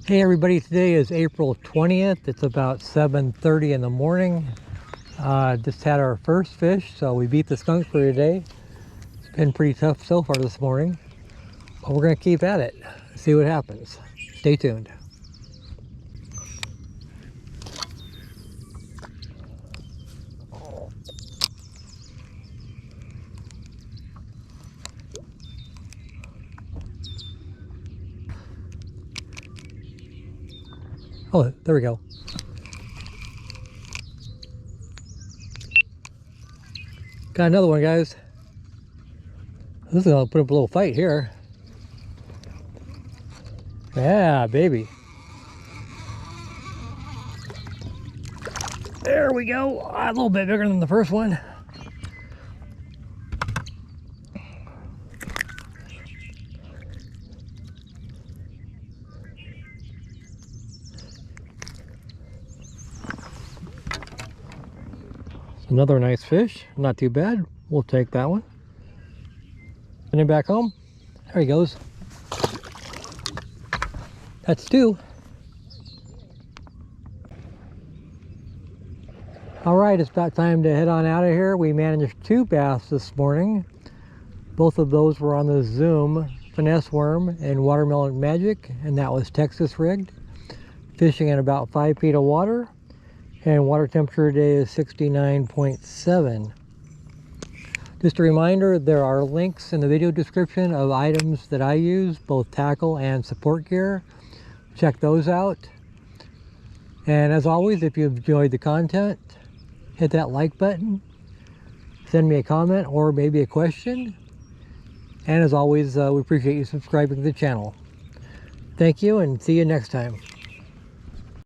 Hey everybody, today is April 20th. It's about 7:30 in the morning. Just had our first fish, so we beat the skunk for today. It's been pretty tough so far this morning, but we're gonna keep at it, see what happens. Stay tuned. Oh, there we go. Got another one, guys. This is gonna put up a little fight here. Yeah, baby. There we go. A little bit bigger than the first one. Another nice fish, not too bad. We'll take that one. Send him back home. There he goes. That's two. All right, it's about time to head on out of here. We managed 2 bass this morning. Both of those were on the Zoom Finesse Worm and Watermelon Magic, and that was Texas rigged. Fishing in about 5 feet of water. And water temperature today is 69.7. Just a reminder, there are links in the video description of items that I use, both tackle and support gear. Check those out. And as always, if you've enjoyed the content, hit that like button, send me a comment or maybe a question. And as always, we appreciate you subscribing to the channel. Thank you and see you next time.